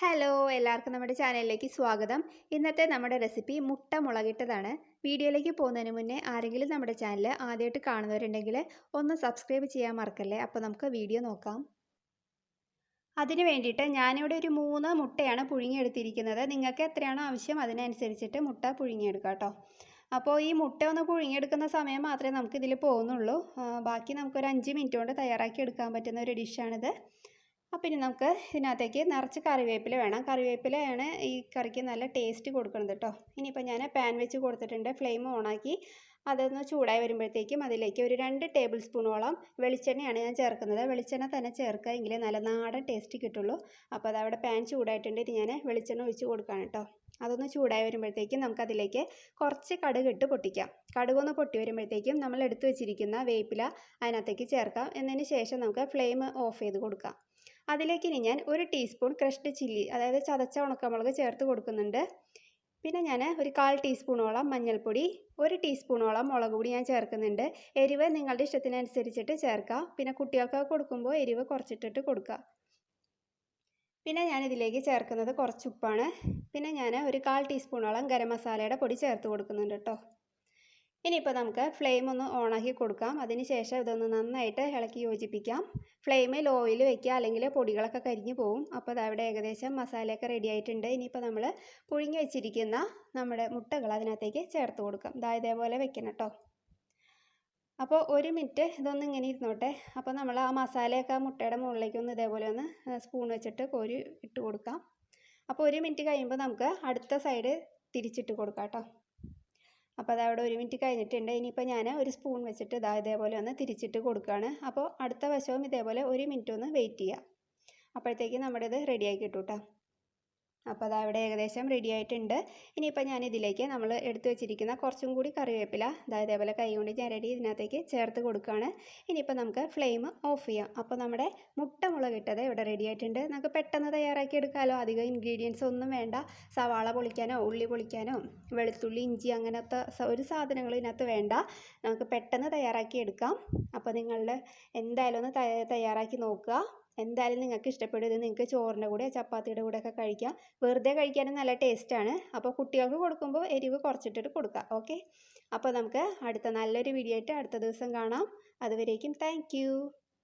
Hello എല്ലാവർക്കും നമ്മുടെ ചാനലിലേക്ക് സ്വാഗതം. ഇന്നത്തെ നമ്മുടെ റെസിപ്പി മുട്ട മുളകിട്ടതാണ്. വീഡിയോയിലേക്ക് പോകുന്നതിന് മുന്നേ ആരെങ്കിലും നമ്മുടെ ചാനൽ ആദ്യമായിട്ട് കാണുന്നവരുണ്ടെങ്കിൽ ഒന്ന് സബ്സ്ക്രൈബ് ചെയ്യാൻ മറക്കല്ലേ. അപ്പോൾ നമുക്ക് വീഡിയോ നോക്കാം. അതിന് വേണ്ടിയിട്ട് ഞാനിവിടെ ഒരു 3 മുട്ടയാണ് പുഴുങ്ങിയെടുത്തിരിക്കുന്നത്. നിങ്ങൾക്ക് എത്രയാണോ ആവശ്യം അതിനനുസരിച്ചിട്ട് മുട്ട പുഴുങ്ങിയെടുക്കാം കേട്ടോ. അപ്പോൾ ഈ മുട്ട ഒന്ന് പുഴുങ്ങിയെടുക്കുന്ന സമയം മാത്രമേ നമുക്കിതിൽ പോകുന്നുള്ളൂ. ബാക്കി നമുക്കൊരു 5 മിനിറ്റ് കൊണ്ട് തയ്യാറാക്കി എടുക്കാൻ പറ്റുന്ന ഒരു ഡിഷാണിത്. അപ്പോൾ ഇനി നമുക്ക് ഇതിനകത്തേക്ക് നിറച്ച് കറിവേപ്പില വേണം. കറിവേപ്പിലയാണ് ഈ കറിക്ക് നല്ല ടേസ്റ്റ് കൊടുക്കുന്നത് കേട്ടോ. ഇനിയിപ്പോൾ ഞാൻ പാൻ വെച്ച് കൊടുത്തിട്ടുണ്ട്. ഫ്ലെയിം ഓണാക്കി അതൊന്ന് ചൂടായി വരുമ്പോഴത്തേക്കും അതിലേക്ക് ഒരു 2 ടേബിൾ സ്പൂണോളം വെളിച്ചെണ്ണയാണ് ഞാൻ ചേർക്കുന്നത്. വെളിച്ചെണ്ണ തന്നെ ചേർക്കുക, എങ്കിലേ നല്ല നാടൻ ടേസ്റ്റ് കിട്ടുള്ളൂ. അപ്പോൾ അതവിടെ പാൻ ചൂടായിട്ടുണ്ട്. ഇത് ഞാൻ വെളിച്ചെണ്ണ ഒഴിച്ച് കൊടുക്കുകയാണ് കേട്ടോ. അതൊന്ന് ചൂടായി വരുമ്പോഴത്തേക്കും നമുക്കതിലേക്ക് കുറച്ച് കടുക് ഇട്ട് പൊട്ടിക്കാം. കടുകൊന്ന് പൊട്ടി വരുമ്പോഴത്തേക്കും നമ്മൾ എടുത്തു വെച്ചിരിക്കുന്ന വേപ്പില അതിനകത്തേക്ക് ചേർക്കാം. എന്നതിന് ശേഷം നമുക്ക് ഫ്ലെയിം ഓഫ് ചെയ്ത് കൊടുക്കാം. അതിലേക്ക് ഇനി ഞാൻ 1 ടീസ്പൂൺ ക്രഷ്ഡ് ചില്ലി, അതായത് ചതച്ച ഉണക്കമുളക് ചേർത്ത് കൊടുക്കുന്നുണ്ട്. പിന്നെ ഞാൻ ഒരു 1/4 ടീസ്പൂണോളം മഞ്ഞൾപ്പൊടി, 1 ടീസ്പൂണോളം മുളക് പൊടി ഞാൻ ചേർക്കുന്നുണ്ട്. എരിവ് നിങ്ങളുടെ ഇഷ്ടത്തിനനുസരിച്ചിട്ട് ചേർക്കാം. പിന്നെ കുട്ടികൾക്ക് കൊടുക്കുമ്പോൾ എരിവ് കുറച്ചിട്ടിട്ട് കൊടുക്കുക. പിന്നെ ഞാനിതിലേക്ക് ചേർക്കുന്നത് കുറച്ച് ഉപ്പാണ്. പിന്നെ ഞാൻ ഒരു 1/4 ടീസ്പൂണോളം ഗരം മസാലയുടെ പൊടി ചേർത്ത് കൊടുക്കുന്നുണ്ട് കേട്ടോ. ഇനിയിപ്പോൾ നമുക്ക് ഫ്ലെയിം ഒന്ന് ഓണാക്കി കൊടുക്കാം. അതിന് ശേഷം ഇതൊന്ന് നന്നായിട്ട് ഇളക്കി യോജിപ്പിക്കാം. ഫ്ലെയിം ലോയിൽ വെക്കുക, അല്ലെങ്കിൽ പൊടികളൊക്കെ കരിഞ്ഞു പോകും. അപ്പോൾ അതവിടെ ഏകദേശം മസാലയൊക്കെ റെഡി ആയിട്ടുണ്ട്. ഇനിയിപ്പോൾ നമ്മൾ പുഴുങ്ങി വെച്ചിരിക്കുന്ന നമ്മുടെ മുട്ടകൾ അതിനകത്തേക്ക് ചേർത്ത് കൊടുക്കാം. ഇതേപോലെ വെക്കണം കേട്ടോ. അപ്പോൾ 1 മിനിറ്റ് ഇതൊന്ന് ഇങ്ങനെ ഇരുന്നോട്ടെ. അപ്പോൾ നമ്മൾ ആ മസാലയൊക്കെ മുട്ടയുടെ മുകളിലേക്ക് ഒന്ന് ഇതേപോലെ ഒന്ന് സ്പൂൺ വെച്ചിട്ട് കോരി ഇട്ട് കൊടുക്കാം. അപ്പോൾ 1 മിനിറ്റ് കഴിയുമ്പോൾ നമുക്ക് അടുത്ത സൈഡ് തിരിച്ചിട്ട് കൊടുക്കാം കേട്ടോ. അപ്പോൾ അതവിടെ 1 മിനിറ്റ് കഴിഞ്ഞിട്ടുണ്ട്. ഇനിയിപ്പോൾ ഞാൻ ഒരു സ്പൂൺ വെച്ചിട്ട് ഇതേപോലെ ഒന്ന് തിരിച്ചിട്ട് കൊടുക്കുകയാണ്. അപ്പോൾ അടുത്ത വശവും ഇതേപോലെ 1 മിനിറ്റ് ഒന്ന് വെയിറ്റ് ചെയ്യുക. അപ്പോഴത്തേക്ക് നമ്മുടെ ഇത് റെഡിയാക്കി കിട്ടും കേട്ടോ. അപ്പോൾ അതവിടെ ഏകദേശം റെഡി ആയിട്ടുണ്ട്. ഇനിയിപ്പോൾ ഞാനിതിലേക്ക് നമ്മൾ എടുത്തു വെച്ചിരിക്കുന്ന കുറച്ചും കൂടി കറിവേപ്പില ഇതേപോലെ കൈ കൊണ്ട് ഞെരടി ഇതിനകത്തേക്ക് ചേർത്ത് കൊടുക്കുകയാണ്. ഇനിയിപ്പോൾ നമുക്ക് ഫ്ലെയിം ഓഫ് ചെയ്യാം. അപ്പോൾ നമ്മുടെ മുട്ട മുളകിട്ടത് ഇവിടെ റെഡി ആയിട്ടുണ്ട്. നമുക്ക് പെട്ടെന്ന് തയ്യാറാക്കി എടുക്കാമല്ലോ. അധികം ഇൻഗ്രീഡിയൻസ് ഒന്നും വേണ്ട. സവാള പൊളിക്കാനോ ഉള്ളി പൊളിക്കാനോ വെളുത്തുള്ളി ഇഞ്ചി അങ്ങനത്തെ ഒരു സാധനങ്ങളും ഇതിനകത്ത് വേണ്ട. നമുക്ക് പെട്ടെന്ന് തയ്യാറാക്കി എടുക്കാം. അപ്പോൾ നിങ്ങൾ എന്തായാലും ഒന്ന് തയ്യാറാക്കി നോക്കുക. എന്തായാലും നിങ്ങൾക്ക് ഇഷ്ടപ്പെടും. ഇത് നിങ്ങൾക്ക് ചോറിൻ്റെ കൂടെ ചപ്പാത്തിയുടെ കൂടെ ഒക്കെ കഴിക്കാം. വെറുതെ കഴിക്കാനും നല്ല ടേസ്റ്റാണ്. അപ്പോൾ കുട്ടികൾക്ക് കൊടുക്കുമ്പോൾ എരിവ് കുറച്ചിട്ടിട്ട് കൊടുക്കാം. ഓക്കെ, അപ്പോൾ നമുക്ക് അടുത്ത നല്ലൊരു വീഡിയോ ആയിട്ട് അടുത്ത ദിവസം കാണാം. അതുവരേക്കും താങ്ക് യു.